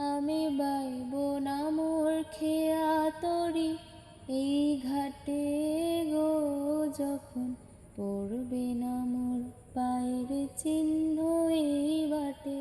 আমি বাইব না মোর খেয়া তরি এই ঘাটে গো, যখন পড়বে না মোর পায়ের চিহ্ন এই বাটে।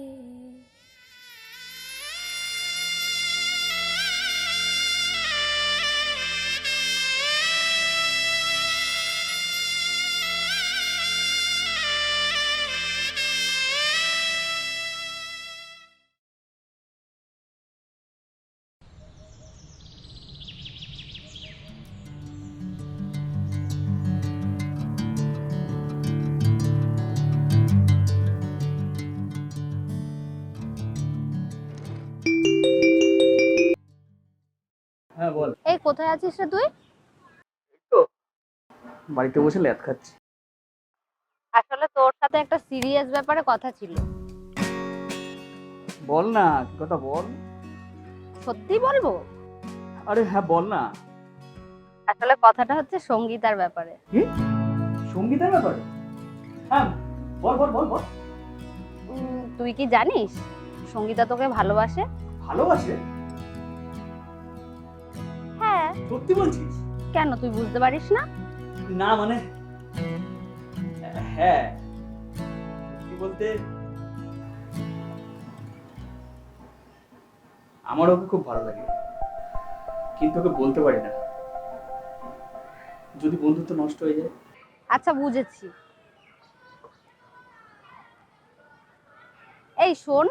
হ্যাঁ বল। এই কোথায় আছিস রে তুই? তো বাড়িতে বসে ল্যাদ খাচ্ছি। আসলে তোর সাথে একটা সিরিয়াস ব্যাপারে কথা ছিল। বল না, কি কথা বল। সত্যি বলবো? আরে হ্যাঁ বল না। আসলে কথাটা হচ্ছে সঙ্গীতার ব্যাপারে। কি? সঙ্গীতের ব্যাপারে? হ্যাঁ বল বল বল বল। তুই কি জানিস সঙ্গীতা তোকে ভালোবাসে? ভালোবাসে? হ্যাঁ। সত্যি বলছিস? কেন, তুই বুঝতে পারিস না? না মানে হ্যাঁ, সত্যি বলতে আমার ওকে খুব ভালো লাগে, কিন্তু ওকে বলতে পারি না, যদি বন্ধুত্ব নষ্ট হয়ে যায়। আচ্ছা বুঝেছি। এই শোন,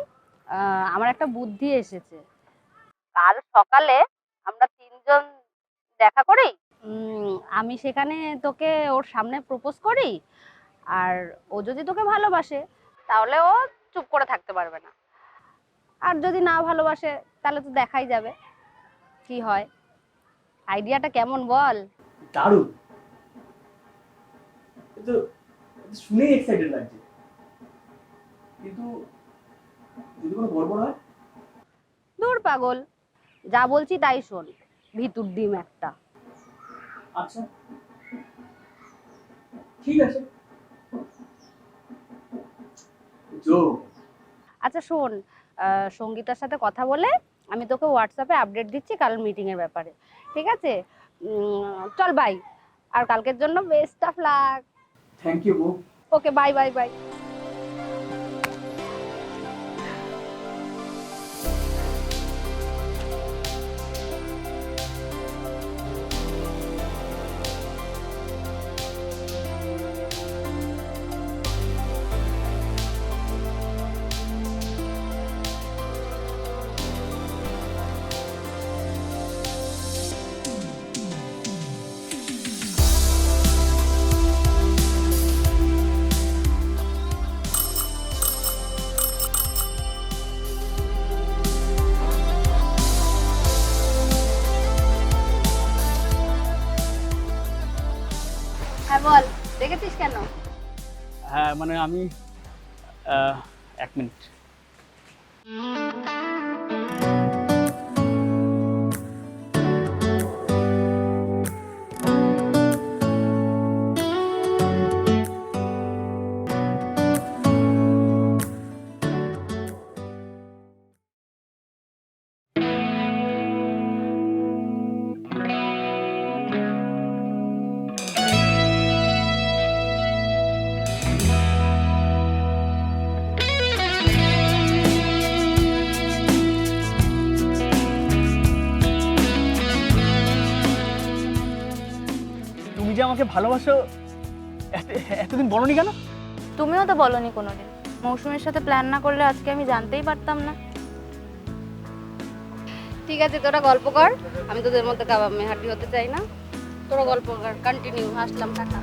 আমার একটা বুদ্ধি এসেছে। কাল সকালে আমরা তিনজন দেখা করি। আমি সেখানে তোকে ওর সামনে প্রপোজ করি, আর ও যদি তোকে ভালোবাসে তাহলে ও চুপ করে থাকতে পারবে না, আর যদি না ভালোবাসে তাহলে তো দেখাই যাবে কি হয়। আইডিয়াটা কেমন বল? দারুণ, তো শুনেই এক্সাইটেড লাগছে, কিন্তু যদি কোনো গড়বড় হয়? দূর পাগল, যা বলছি তাই শোন, ভিতুর ডিম একটা। আচ্ছা ঠিক আছে, জো। আচ্ছা শোন, সঙ্গীতার সাথে কথা বলে আমি তোকে হোয়াটসঅ্যাপে আপডেট দিচ্ছি কাল মিটিং এর ব্যাপারে, ঠিক আছে? চল বাই, আর কালকের জন্য best of luck. Thank you বউ। Okay bye bye bye. হ্যাঁ বল, দেখেছিস কেন? হ্যাঁ মানে আমি এক মিনিট। তুমি যে আমাকে ভালোবাসো এতদিন বলনি কেন? তুমিও তো বলনি কোনোদিন। মৌসুমীর সাথে প্ল্যান না করলে আজকে আমি জানতেই পারতাম না। ঠিক আছে তোরা গল্প কর, আমি তোদের মধ্যে কাবাব মেহাটি হতে চাই না। তোরা গল্প কর, কন্টিনিউ। আসলাম, টাটা।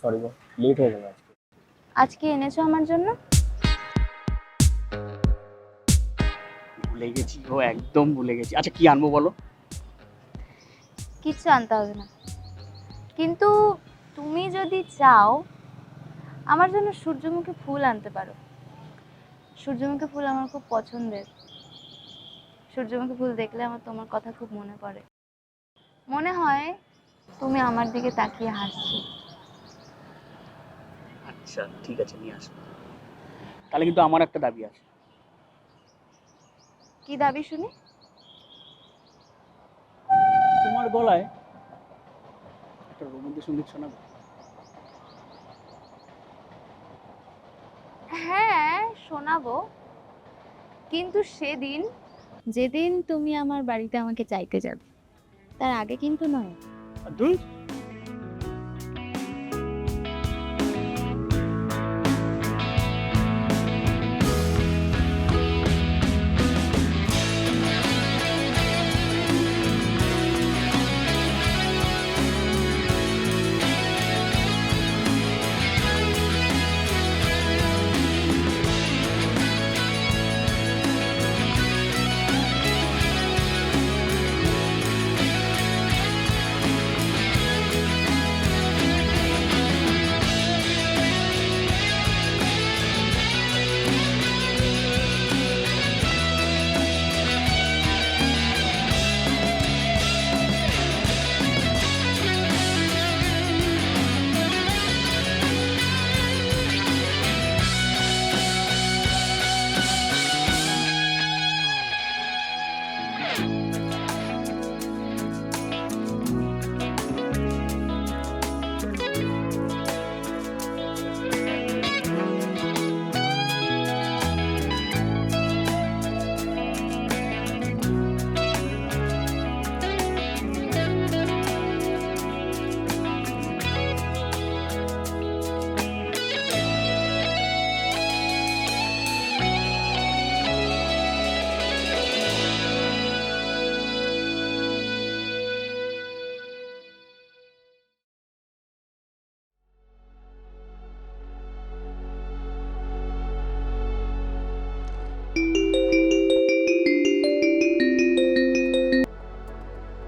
সরি গো, লেট হয়ে গেল আজকে। আজকে এনেছো আমার জন্য? ভুলে গেছি গো, একদম ভুলে গেছি। আচ্ছা কি আনবো বলো? কিচ্ছু আনতে হবে না, কিন্তু তুমি যদি চাও আমার জন্য সূর্যমুখী ফুল আনতে পারো। সূর্যমুখী ফুল আমার খুব পছন্দের। সূর্যমুখী ফুল দেখলে আমার তোমার কথা খুব মনে পড়ে। মনে হয় তুমি আমার দিকে তাকিয়ে হাসছো। আচ্ছা ঠিক আছে, নিয়ে আসবো। তাহলে কিন্তু আমার একটা দাবি আছে। কি দাবি শুনি? তোমার গলায় একটা রবীন্দ্রসঙ্গীত শোনাবে? হ্যাঁ, শোনাবো। কিন্তু সেদিন, যেদিন তুমি আমার বাড়িতে আমাকে চাইতে যাবে, তার আগে কিন্তু নয়। ধুর,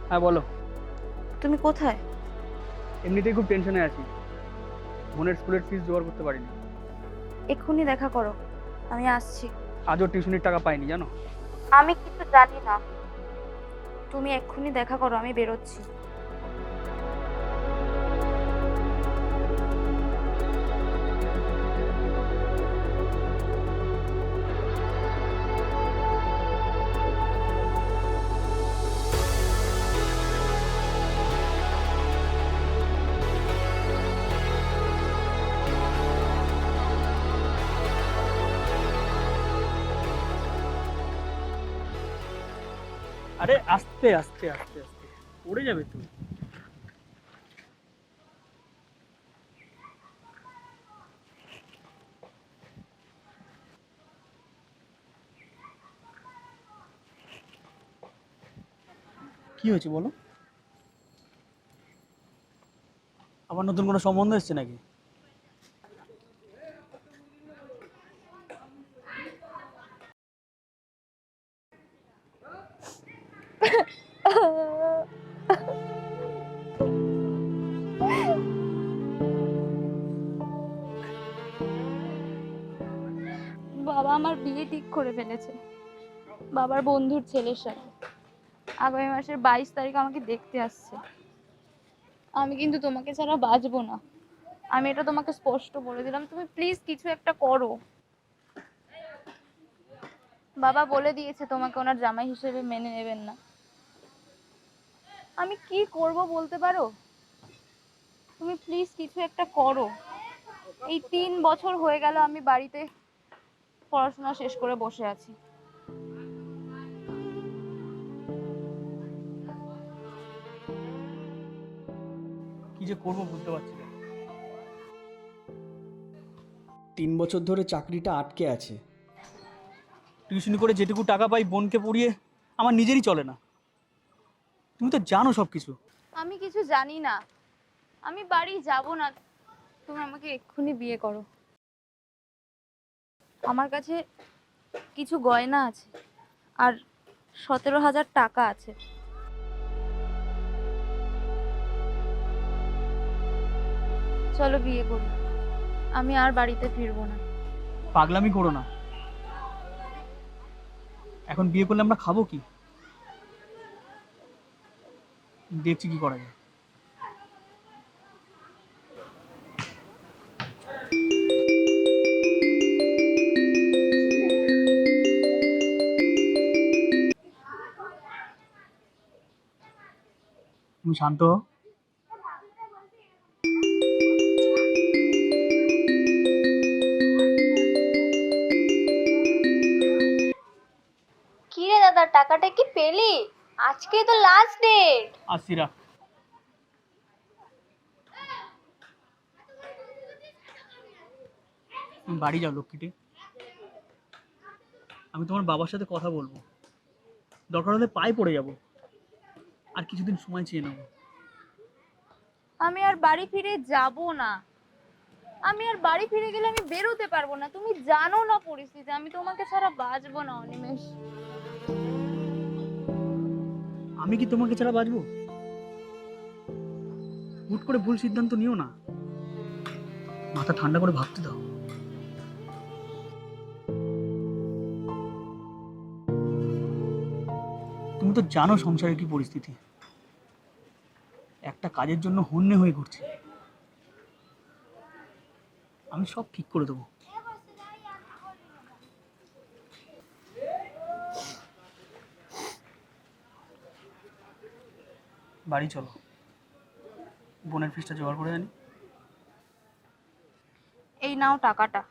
হ্যাঁ বলো। তুমি কোথায়? এমনিতেই খুব টেনশনে আছি, বোনের স্কুলের ফিস জোগাড় করতে পারিনি। এক্ষুনি দেখা করো, আমি আসছি। আজও টিউশনির টাকা পাইনি জানো। আমি কিছু জানি না, তুমি এক্ষুনি দেখা করো, আমি বেরোচ্ছি। আরে আস্তে আস্তে আস্তে আস্তে, পড়ে যাবে তুমি। কি হয়েছে বলো? আবার নতুন কোনো সম্বন্ধ এসছে নাকি? বাবা আমার বিয়ে ঠিক করে ফেলেছে বাবার বন্ধুর ছেলের সাথে। আগামী মাসের 22 তারিখ আমাকে দেখতে আসছে। আমি কিন্তু তোমাকে ছাড়া বাঁচবো না, আমি এটা তোমাকে স্পষ্ট বলে দিলাম। তুমি প্লিজ কিছু একটা করো। বাবা বলে দিয়েছে তোমাকে ওনার জামাই হিসেবে মেনে নেবেন না। আমি কি করব বলতে পারো? তুমি প্লিজ কিছু একটা করো। এই 3 বছর হয়ে গেল আমি বাড়িতে পড়াশোনা শেষ করে বসে আছি। কি যে করবো বুঝতে পারছি না। 3 বছর ধরে চাকরিটা আটকে আছে, টিউশনি করে যেটুকু টাকা পাই বোনকে পড়িয়ে আমার নিজেরই চলে না। তুমি তো জানো সব কিছু। আমি কিছু জানি না, আমি বাড়ি যাব না। তুমি আমাকে এক্ষুনি বিয়ে করো। আমার কাছে কিছু গয়না আছে আর 17,000 টাকা আছে। চলো বিয়ে করি, আমি আর বাড়িতে ফিরবো না। পাগলামি করো না, এখন বিয়ে করলে আমরা খাবো কি? দেখছি কি করা যায়। তুমি শান্ত হও। কি রে দাদা, টাকাটা কি পেলি? আজকেই তো লাস্ট ডেট। আসছি, রাখ। তুমি বাড়ি যাও লক্ষ্মীটি, আমি তোমার বাবার সাথে কথা বলবো, দরকার হলে পায়ে পড়ে যাব, আর কিছুদিন সময় চেয়ে নেবো। আমি আর বাড়ি ফিরে যাব না। আমি আর বাড়ি ফিরে গেলে আমি বেরোতে পারবো না। তুমি জানো না পরিস্থিতি, আমি তোমাকে ছাড়া বাঁচবো না অনিমেষ। আমি কি তোমাকে ছাড়া বাঁচবো? হুট করে ভুল সিদ্ধান্ত নিও না, মাথা ঠান্ডা করে ভাবতে দাও। তুমি তো জানো সংসারের কি পরিস্থিতি, একটা কাজের জন্য হন্যে হয়ে ঘুরছি। আমি সব ঠিক করে দেবো। বাড়ি চলো, বোনের ফিসটা জোগাড় করে আনি। এই নাও টাকাটা,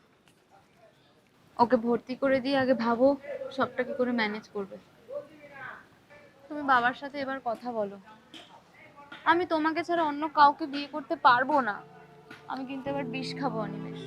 ওকে ভর্তি করে দিয়ে আগে ভাবো সবটা কি করে ম্যানেজ করবে। তুমি বাবার সাথে এবার কথা বলো। আমি তোমাকে ছাড়া অন্য কাউকে বিয়ে করতে পারবো না। আমি কিন্তু এবার বিষ খাবো অনিমেষ।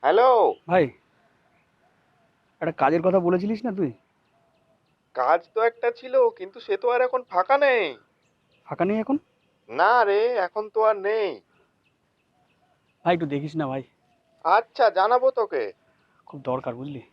হ্যালো। ভাই, একটা কাজের কথা বলেছিলিস না তুই? কাজ তো একটা ছিল, কিন্তু সে তো আর এখন ফাঁকা নেই। ফাঁকা নেই এখন? না রে, এখন তো আর নেই। ভাই একটু দেখিস না ভাই, আচ্ছা, জানাবো তোকে। খুব দরকার বুঝলি।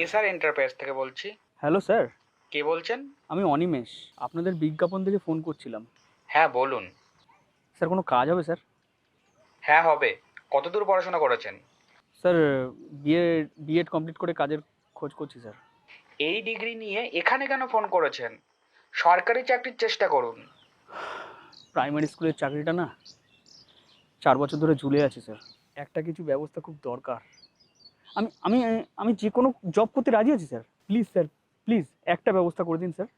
এসআর এন্টারপ্রাইজ থেকে বলছি। হ্যালো স্যার, কে বলছেন? আমি অনিমেষ, আপনাদের বিজ্ঞাপন থেকে ফোন করছিলাম। হ্যাঁ বলুন। স্যার কোনো কাজ হবে স্যার? হ্যাঁ হবে। কতদূর পড়াশোনা করেছেন? স্যার বিএড কমপ্লিট করে কাজের খোঁজ করছি স্যার। এই ডিগ্রি নিয়ে এখানে কেন ফোন করেছেন? সরকারি চাকরির চেষ্টা করুন। প্রাইমারি স্কুলের চাকরিটা না 4 বছর ধরে ঝুলে আছে স্যার, একটা কিছু ব্যবস্থা খুব দরকার। আমি আমি আমি যে কোনো জব করতে রাজি আছি স্যার, প্লিজ স্যার, প্লিজ একটা ব্যবস্থা করে দিন স্যার।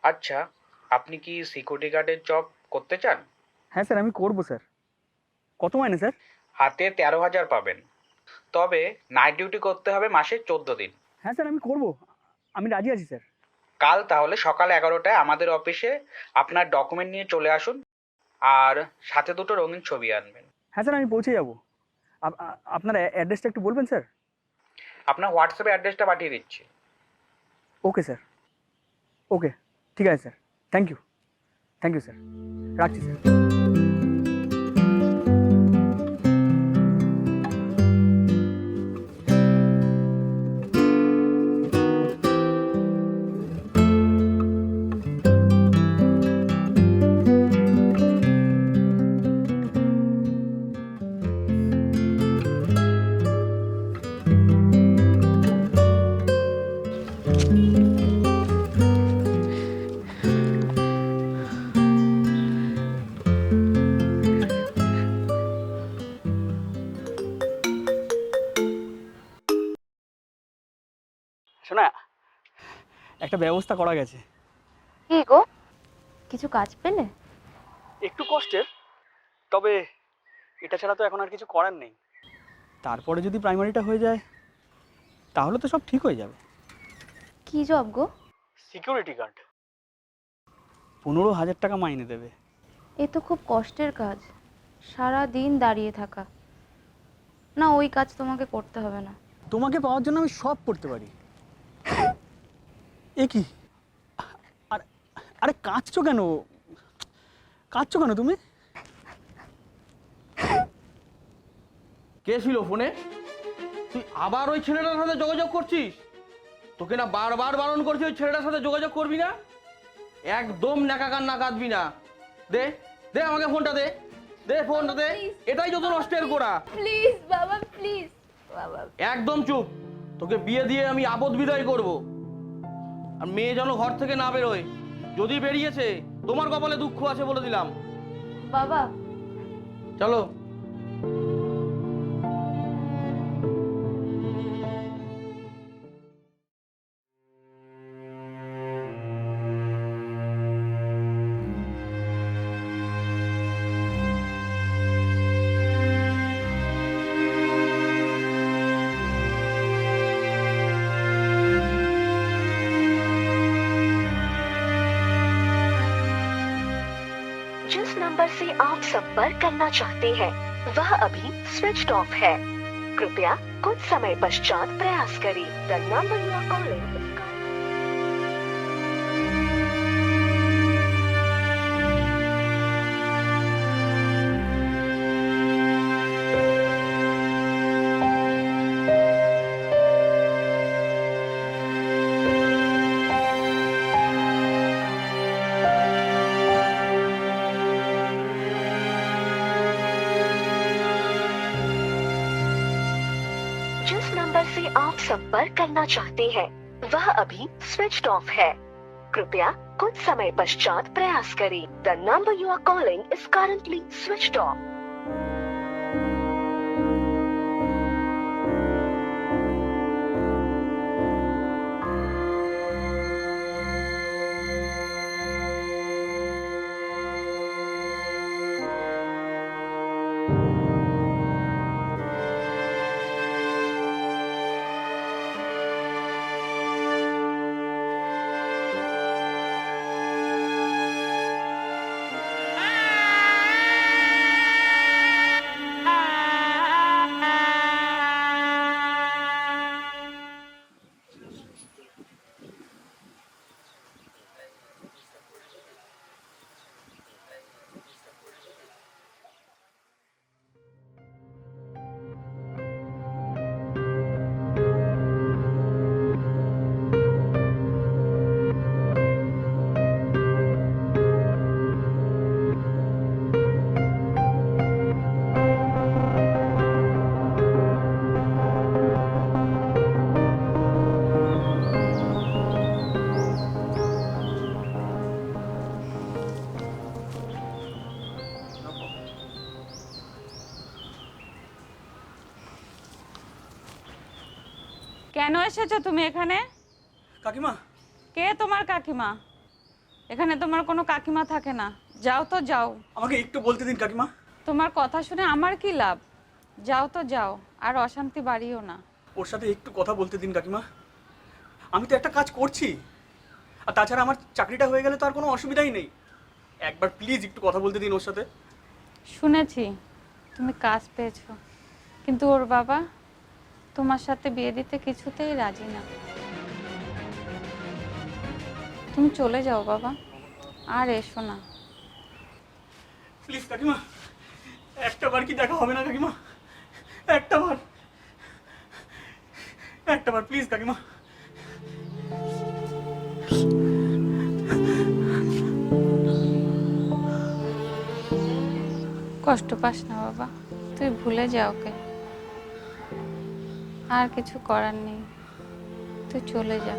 আচ্ছা, আপনি কি সিকিউরিটি গার্ডের জব করতে চান? হ্যাঁ স্যার, আমি করবো স্যার। কত মাইনে স্যার? হাতে 13,000 পাবেন, তবে নাইট ডিউটি করতে হবে মাসে 14 দিন। হ্যাঁ স্যার, আমি করবো, আমি রাজি আছি স্যার। কাল তাহলে সকাল 11টায় আমাদের অফিসে আপনার ডকুমেন্ট নিয়ে চলে আসুন, আর সাথে দুটো রঙিন ছবি আনবেন। হ্যাঁ স্যার, আমি পৌঁছে যাবো। আপনার অ্যাড্রেসটা একটু বলবেন স্যার? আপনার হোয়াটসঅ্যাপে অ্যাড্রেসটা পাঠিয়ে দিচ্ছি। ওকে স্যার, ওকে, ঠিক আছে স্যার, থ্যাংক ইউ স্যার, রাখছি স্যার। একটা ব্যবস্থা করা গেছে। কি গো, কিছু কাজ পেলে? একটু কষ্টের, তবে এটা ছাড়া তো এখন আর কিছু করার নেই। তারপরে যদি প্রাইমারিটা হয়ে যায় তাহলে তো সব ঠিক হয়ে যাবে। কি জব গো? সিকিউরিটি গার্ড, 15,000 টাকা মাইনে দেবে। এ তো খুব কষ্টের কাজ, সারা দিন দাঁড়িয়ে থাকা। না, ওই কাজ তোমাকে করতে হবে না। তোমাকে পাওয়ার জন্য আমি সব করতে পারি। এ কি, আর আরে কাঁদছো কেন, কাঁদছো কেন তুমি? কে ছিল ফোনে? তুই আবার ওই ছেলেটার সাথে যোগাযোগ করছিস? তোকে না বারবার বারণ করছি ওই ছেলেটার সাথে যোগাযোগ করবি না, একদম নাকা কান্না কাঁদবি না। দে দে আমাকে ফোনটা দে, দে ফোনটা দে। এটাই যত নষ্টের গোড়া। প্লিজ বাবা, প্লিজ বাবা। একদম চুপ, তোকে বিয়ে দিয়ে আমি আপদ বিদায় করব। আর মেয়ে যেন ঘর থেকে না বেরোয়, যদি বেরিয়েছে তোমার কপালে দুঃখ আছে বলে দিলাম। বাবা, চলো। जिस नंबर से आप संपर्क करना चाहते हैं वह अभी स्विच ऑफ है। कृपया कुछ समय पश्चात प्रयास करें। The number you are calling is जिस नंबर से आप संपर्क करना चाहते हैं वह अभी स्विच ऑफ है। कृपया कुछ समय पश्चात प्रयास करें। The number you are calling is currently switched off. কেন এসেছো তুমি এখানে? কাকিমা, কে তোমার কাকিমা? এখানে তোমার কোনো কাকিমা থাকে না, যাও তো যাও। আমাকে একটু বলতে দিন কাকিমা। তোমার কথা শুনে আমার কি লাভ? যাও তো যাও, আর অশান্তি বাড়িও না। ওর সাথে একটু কথা বলতে দিন কাকিমা। আমি তো একটা কাজ করছি, আর তাছাড়া আমার চাকরিটা হয়ে গেলে তো আর কোনো অসুবিধাই নেই। একবার প্লিজ একটু কথা বলতে দিন ওর সাথে। শুনেছি তুমি কাজ পেয়েছো, কিন্তু ওর বাবা তোমার সাথে বিয়ে দিতে কিছুতেই রাজি না। তুমি চলে যাও বাবা, আর এসো না। প্লিজ কাকিমা, একটা বার কি দেখা হবে না কাকিমা? একটা বার প্লিজ কাকিমা। কষ্ট পাস না বাবা, তুই ভুলে যা ওকে। আর কিছু করার নেই, তুই চলে যা।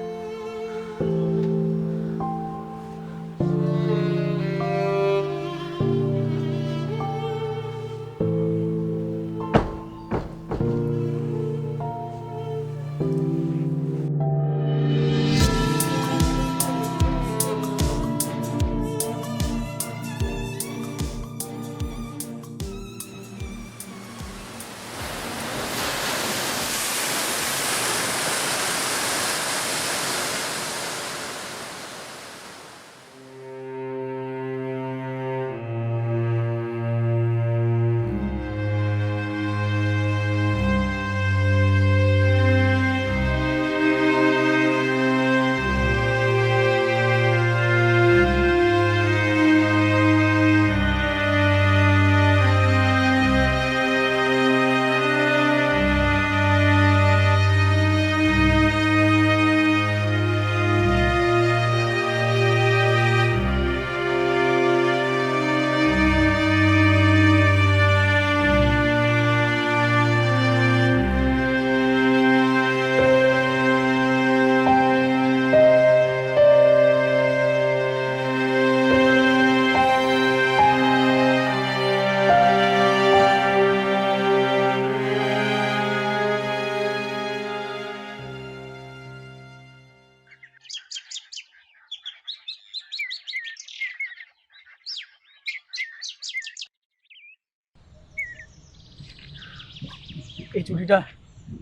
এই ছুটিটা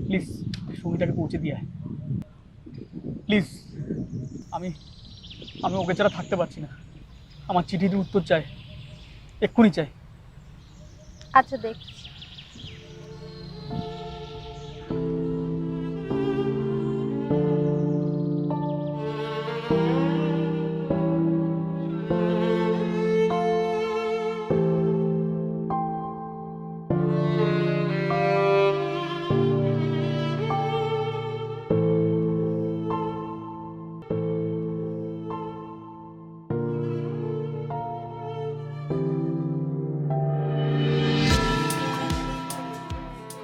প্লিজ সঙ্গীটাকে পৌঁছে দিয়ে প্লিজ। আমি আমি ওকে ছাড়া থাকতে পারছি না। আমার চিঠির উত্তর চাই, এক্ষুনি চাই। আচ্ছা দেখছি।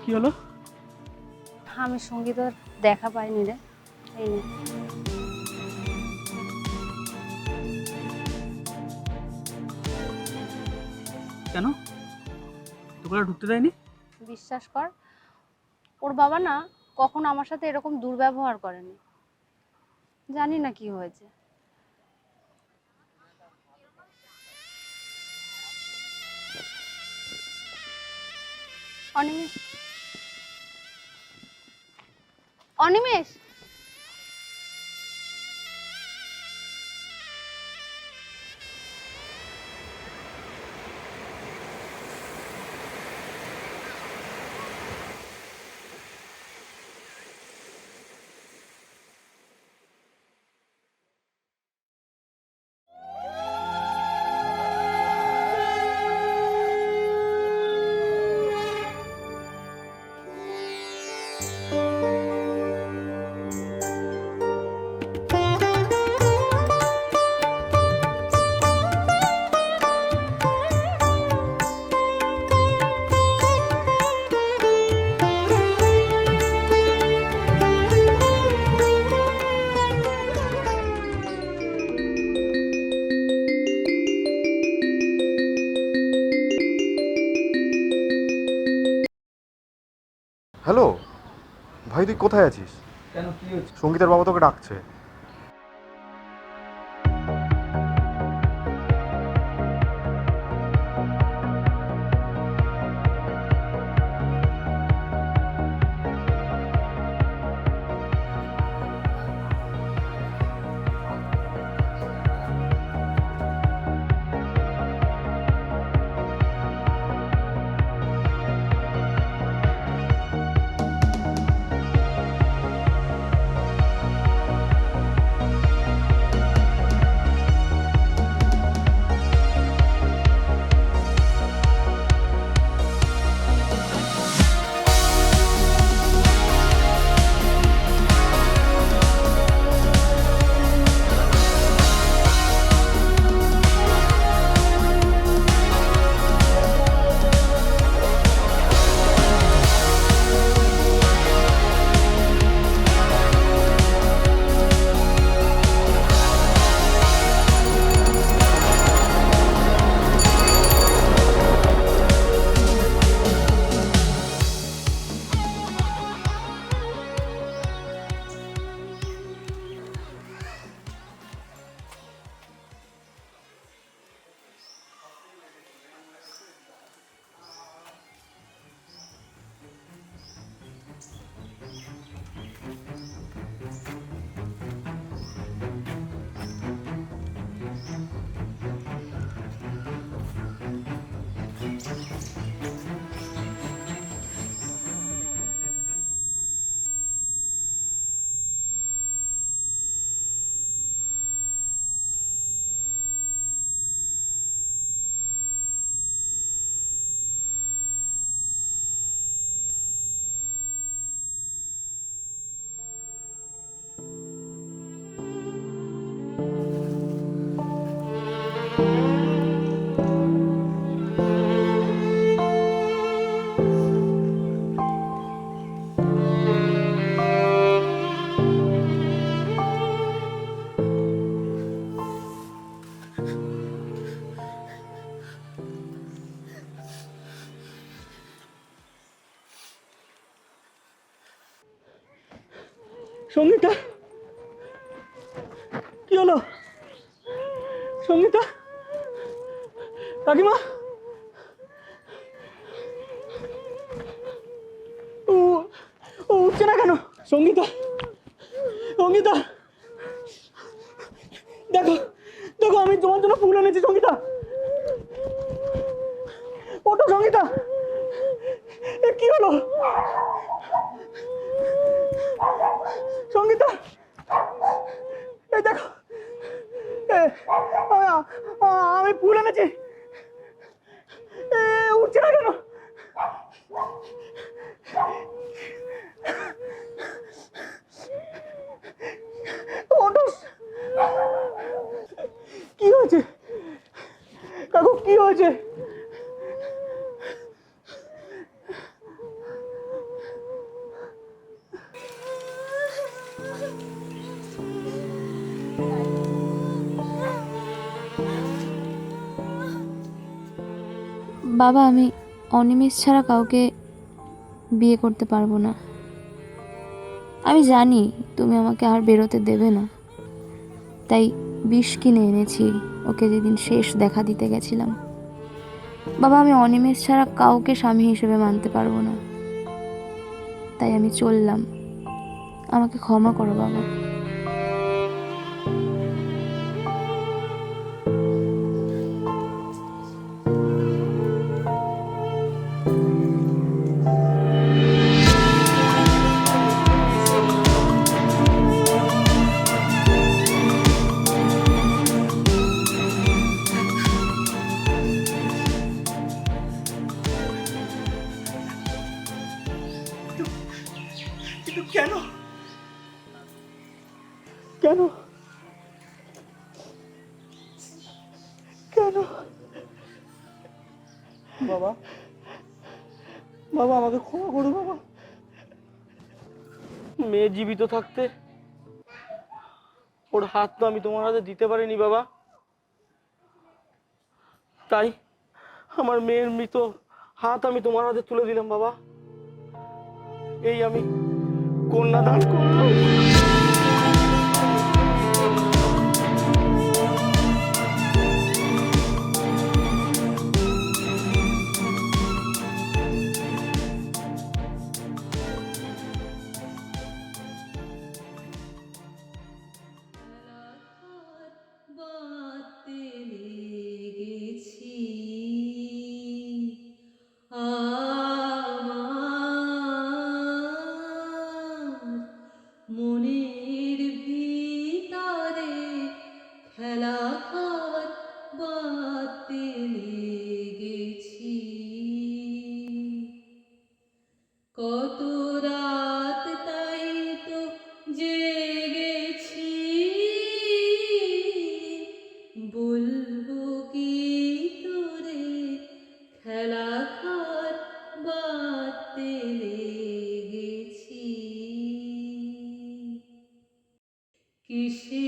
কি হলো? আমি সঙ্গীতের দেখা পাইনি রে। এই নে। কেন তোকে আর ঢুকতে দেয়নি? বিশ্বাস কর, ওর বাবা না কখনো আমার সাথে এরকম দুর্ব্যবহার করেনি। জানি না কি হয়েছে। অনিমেষ, অনিমেষ, হ্যালো ভাই, তুই কোথায় আছিস? কেন, কি হচ্ছে? সঙ্গীতের বাবা তোকে ডাকছে। সঙ্গীতা, কি হলো? সঙ্গীতা, কাকিমা, ও ও উঠছে না কেন? সঙ্গীতা, সঙ্গীতা, দেখো দেখো আমি তোমার জন্য ফুল এনেছি। সঙ্গীতা, ওটা সঙ্গীতা, এ কি হলো? সঙ্গীতা, এই দেখো, এ, আমি ফুল এনেছি। এ উঠছে না কেন? ওটা কি হয়েছে কাকু, কি হয়েছে? বাবা, আমি অনিমেষ ছাড়া কাউকে বিয়ে করতে পারবো না। আমি জানি তুমি আমাকে আর বেরোতে দেবে না, তাই বিষ কিনে এনেছি ওকে যেদিন শেষ দেখা দিতে গেছিলাম। বাবা, আমি অনিমেষ ছাড়া কাউকে স্বামী হিসেবে মানতে পারবো না, তাই আমি চললাম। আমাকে ক্ষমা করো বাবা। কিন্তু কেন, কেন, কেন? বাবা, বাবা আমাকে ক্ষমা করো বাবা। মেয়ে জীবিত থাকতে ওর হাত তো আমি তোমার হাতে দিতে পারিনি বাবা, তাই আমার মেয়ের মৃত হাত আমি তোমার হাতে তুলে দিলাম বাবা। এই আমি কন্যাদান করলাম। বাঁধতে লেগেছি আমার মনের ভিতরে খেলা ঘর বাঁধতে লেগেছি। কত রাত তাই তো জেগেছি, বলবো কি তোরে খেলা ঘর বাঁধতে লেগেছি। কিসে